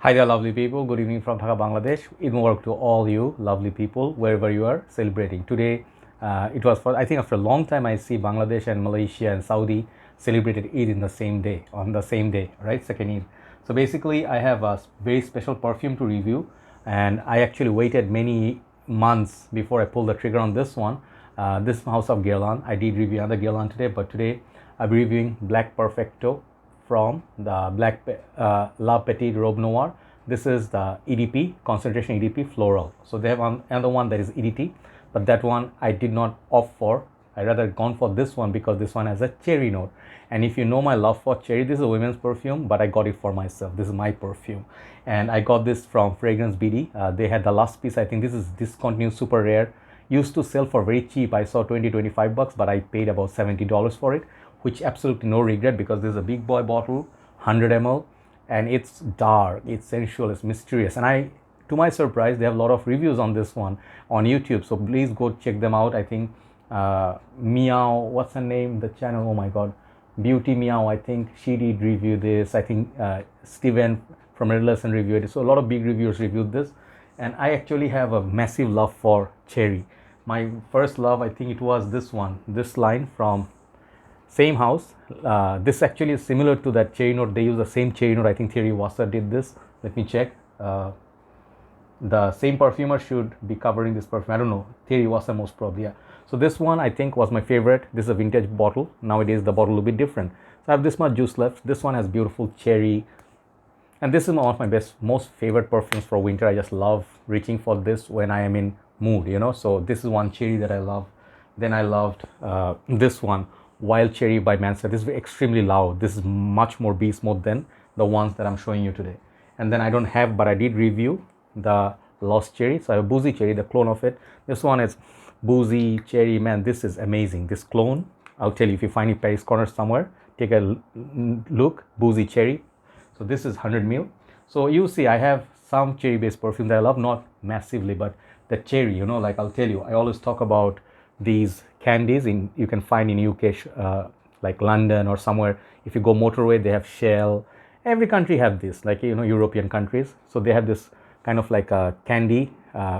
Hi there, lovely people. Good evening from Dhaka, Bangladesh. Eid Mubarak to all you lovely people, wherever you are celebrating. Today, it was for, I think after a long time, I see Bangladesh and Malaysia and Saudi celebrated Eid in the same day, on the same day, right? Second Eid. So basically, I have a very special perfume to review, and I actually waited many months before I pulled the trigger on this one. This house of Guerlain. I did review another Guerlain today, but today I'll be reviewing Black Perfecto from the La Petite Robe Noire. This is the EDP, concentration EDP floral. So they have another one that is EDT, but that one I did not opt for. I rather gone for this one because this one has a cherry note. And if you know my love for cherry, this is a women's perfume, but I got it for myself. This is my perfume. And I got this from Fragrance BD. They had the last piece, I think this is discontinued, super rare. Used to sell for very cheap. I saw 20-25 bucks, but I paid about $70 for it, which absolutely no regret because this is a big boy bottle, 100 ml, and it's dark, it's sensual, it's mysterious. And to my surprise, they have a lot of reviews on this one on YouTube. So please go check them out. I think Meow, what's her name? The channel, oh my God, Beauty Meow, I think she did review this. I think Steven from Red Lesson reviewed it. So a lot of big reviewers reviewed this. And I actually have a massive love for cherry. My first love, I think it was this one, this line from same house. This actually is similar to that cherry note. They use the same cherry note. I think Thierry Wasser did this. Let me check. The same perfumer should be covering this perfume. I don't know. Thierry Wasser most probably. Yeah. So this one I think was my favorite. This is a vintage bottle. Nowadays the bottle will be different. So I have this much juice left. This one has beautiful cherry. And this is one of my most favorite perfumes for winter. I just love reaching for this when I am in mood, you know. So this is one cherry that I love. Then I loved this one, Wild Cherry by Mansa. This is extremely loud. This is much more beast mode than the ones that I'm showing you today. And then I don't have, but I did review the Lost Cherry. So I have Boozy Cherry, the clone of it. This one is Boozy Cherry. Man, this is amazing. This clone, I'll tell you, if you find it Paris corner somewhere, take a look. Boozy Cherry. So this is 100 ml. So you see, I have some cherry based perfume that I love, not massively, but the cherry, you know, like I'll tell you, I always talk about these candies you can find in UK, like London or somewhere. If you go motorway, they have Shell. Every country have this, like, you know, European countries. So they have this kind of like a candy,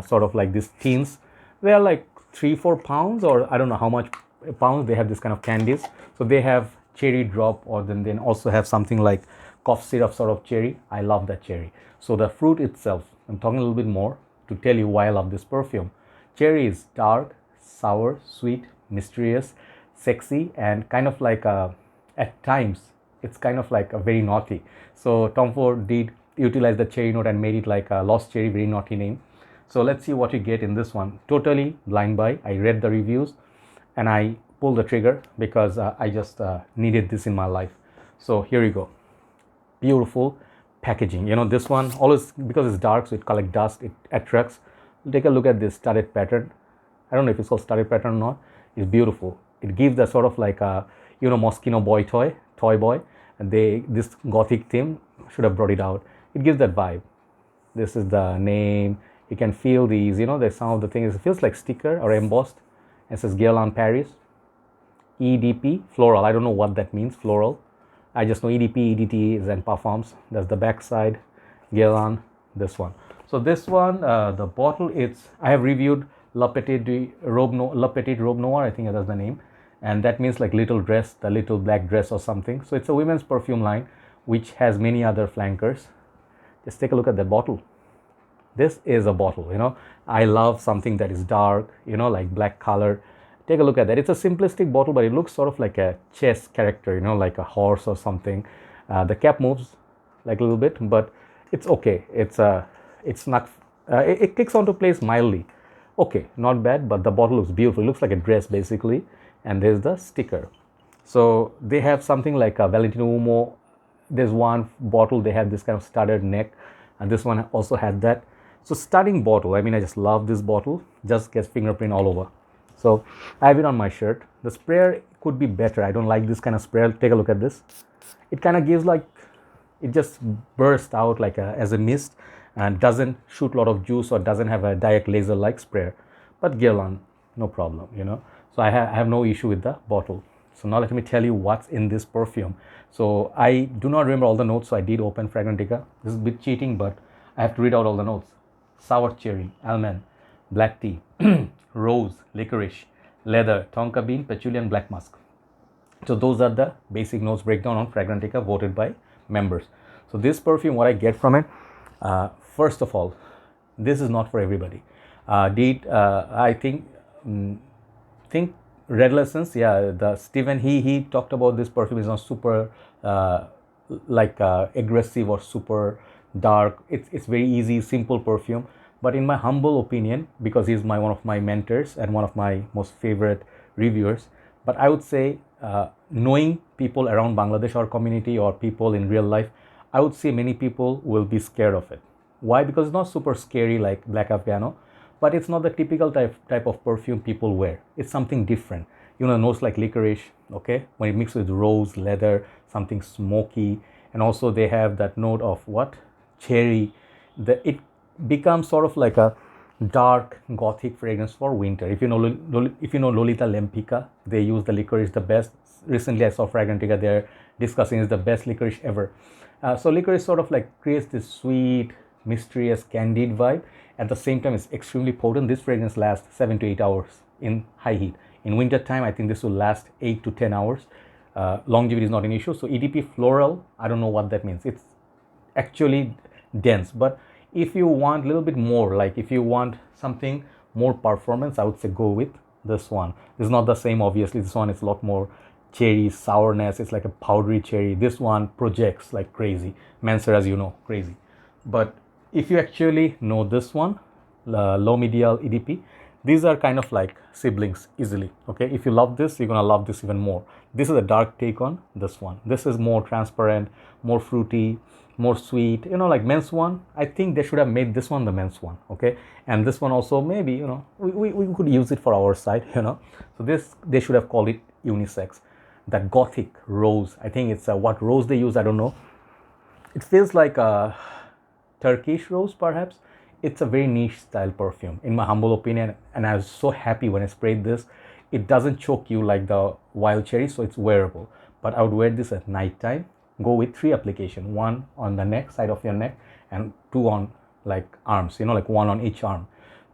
sort of like these tins. They are like 3-4 pounds, or I don't know how much pounds. They have this kind of candies. So they have cherry drop, or then also have something like cough syrup sort of cherry. I love that cherry. So the fruit itself, I'm talking a little bit more to tell you why I love this perfume. Cherry is dark, sour, sweet, mysterious, sexy, and kind of like at times it's kind of like a very naughty. So Tom Ford did utilize the cherry note and made it like a Lost Cherry, very naughty name. So let's see what you get in this one. Totally blind buy. I read the reviews and I pulled the trigger because I just needed this in my life. So here you go. Beautiful packaging. You know, this one always, because it's dark, so it collects dust, it attracts. Take a look at this studded pattern. I don't know if it's called studded pattern or not. It's beautiful. It gives the sort of like a, you know, Moschino boy toy boy, and this gothic theme should have brought it out. It gives that vibe. This is the name. You can feel these, you know, there's some of the things. It feels like sticker or embossed. It says Guerlain Paris, EDP floral. I don't know what that means, floral. I just know EDP, EDT is and Parfums. That's the back side. Guerlain, this one. So this one, the bottle, I have reviewed La Petite Robe Noire, I think that's the name. And that means like little dress, the little black dress or something. So it's a women's perfume line, which has many other flankers. Just take a look at that bottle. This is a bottle, you know. I love something that is dark, you know, like black color. Take a look at that. It's a simplistic bottle, but it looks sort of like a chess character, you know, like a horse or something. The cap moves like a little bit, but it's okay. It's not, it kicks onto place mildly. Okay, not bad, but the bottle looks beautiful. It looks like a dress basically. And there's the sticker. So they have something like a Valentino Uomo. There's one bottle, they have this kind of studded neck. And this one also had that. So studding bottle, I mean, I just love this bottle. Just gets fingerprint all over. So I have it on my shirt. The sprayer could be better. I don't like this kind of sprayer. Take a look at this. It kind of gives like, it just bursts out like as a mist and doesn't shoot a lot of juice or doesn't have a direct laser like sprayer. But Guerlain, no problem, you know. So I have no issue with the bottle. So now let me tell you what's in this perfume. So I do not remember all the notes, so I did open Fragrantica. This is a bit cheating, but I have to read out all the notes. Sour cherry, almond, black tea, rose, licorice, leather, tonka bean, patchouli, and black musk. So those are the basic notes breakdown on Fragrantica voted by members. So this perfume, what I get from it, first of all, this is not for everybody. I think Red Lessons, yeah, the Steven, he talked about this perfume is not super aggressive or super dark. It's very easy, simple perfume. But in my humble opinion, because he's one of my mentors and one of my most favorite reviewers, but I would say knowing people around Bangladesh or community or people in real life, I would say many people will be scared of it. Why? Because it's not super scary like Black Afghano, but it's not the typical type of perfume people wear. It's something different. You know, notes like licorice, okay? When it mixes with rose, leather, something smoky, and also they have that note of what? Cherry. It becomes sort of like a dark gothic fragrance for winter. If you know Lolita Lempicka, they use the licorice the best. Recently I saw Fragrantica, they're discussing is the best licorice ever. So licorice sort of like creates this sweet, mysterious, candid vibe. At the same time, it's extremely potent. This fragrance lasts 7 to 8 hours in high heat. In winter time, I think this will last 8 to 10 hours. Longevity is not an issue. So EDP floral, I don't know what that means. It's actually dense, but if you want a little bit more, like if you want something more performance, I would say go with this one. This is not the same, obviously. This one is a lot more cherry sourness. It's like a powdery cherry. This one projects like crazy. Manser, as you know, crazy. But if you actually know this one, low medial EDP, these are kind of like siblings easily. Okay, if you love this, you're gonna love this even more. This is a dark take on this one. This is more transparent, more fruity, more sweet, you know, like men's one. I think they should have made this one the men's one. Okay, and this one also, maybe, you know, we could use it for our side, you know. So this, they should have called it unisex. That gothic rose, I think it's what rose they use, I don't know. It feels like a Turkish rose perhaps. It's a very niche style perfume in my humble opinion, and I was so happy when I sprayed this. It doesn't choke you like the wild cherry, so it's wearable. But I would wear this at night time. Go with 3 applications, 1 on the neck, side of your neck, and 2 on like arms, you know, like 1 on each arm.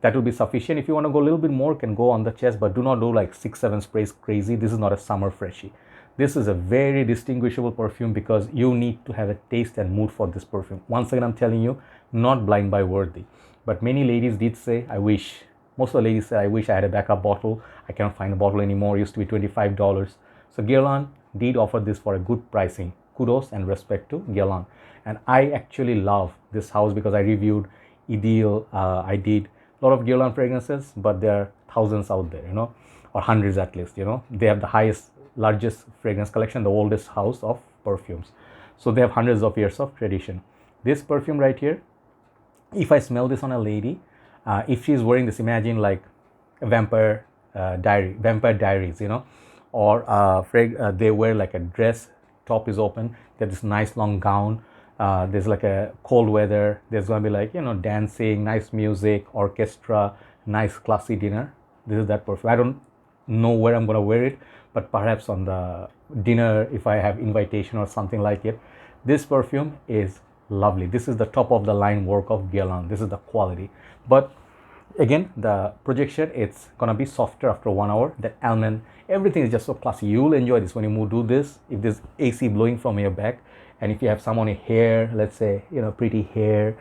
That will be sufficient. If you want to go a little bit more, can go on the chest, but do not do like 6-7 sprays crazy. This is not a summer freshie. This is a very distinguishable perfume because you need to have a taste and mood for this perfume. Once again, I'm telling you, not blind buy worthy. But many ladies did say, I wish, most of the ladies said, I wish I had a backup bottle. I cannot find a bottle anymore. It used to be $25. So Guerlain did offer this for a good pricing. Kudos and respect to Guerlain. And I actually love this house because I reviewed Ideal. I did a lot of Guerlain fragrances, but there are thousands out there, you know, or hundreds at least, you know. They have the highest, largest fragrance collection, the oldest house of perfumes. So they have hundreds of years of tradition. This perfume right here, if I smell this on a lady, if she's wearing this, imagine like a vampire diaries, you know, or they wear like a dress, top is open, they have this nice long gown, there's like a cold weather, there's gonna be like, you know, dancing, nice music, orchestra, nice classy dinner. This is that perfume. I don't know where I'm gonna wear it, but perhaps on the dinner if I have invitation or something like it. This perfume is lovely. This is the top of the line work of Guerlain. This is the quality. But again, the projection, it's gonna be softer after 1 hour. That almond, everything is just so classy. You'll enjoy this when you do this. If there's AC blowing from your back, and if you have some on your hair, let's say, you know, pretty hair,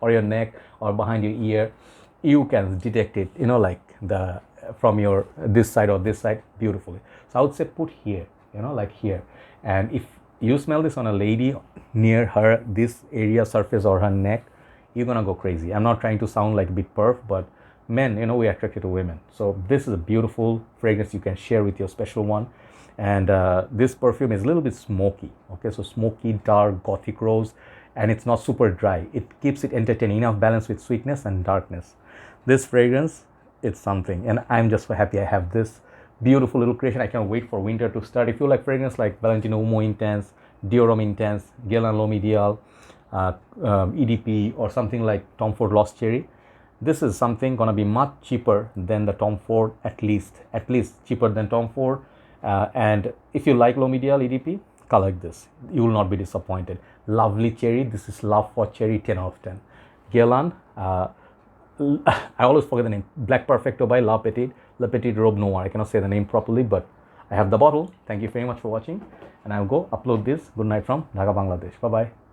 or your neck, or behind your ear, you can detect it, you know, like the from your this side or this side beautifully. So I would say put here, you know, like here. And if you smell this on a lady near her, this area, surface or her neck, you're gonna go crazy. I'm not trying to sound like a bit perf, but men, you know, we're attracted to women. So this is a beautiful fragrance you can share with your special one. And this perfume is a little bit smoky. Okay, so smoky, dark, gothic rose, and it's not super dry. It keeps it entertaining, enough balance with sweetness and darkness. This fragrance, it's something, and I'm just so happy I have this beautiful little creation. I can't wait for winter to start. If you like fragrance like Valentino Uomo Intense, Dior Intense, Guerlain La Medial, EDP, or something like Tom Ford Lost Cherry, this is something gonna be much cheaper than the Tom Ford, at least cheaper than Tom Ford, And if you like low medial EDP, collect this. You will not be disappointed. Lovely cherry. This is love for cherry, 10 out of 10. Guerlain, I always forget the name. Black Perfecto by La Petite Robe Noire. I cannot say the name properly, but I have the bottle. Thank you very much for watching. And I'll go upload this. Good night from Dhaka, Bangladesh. Bye-bye.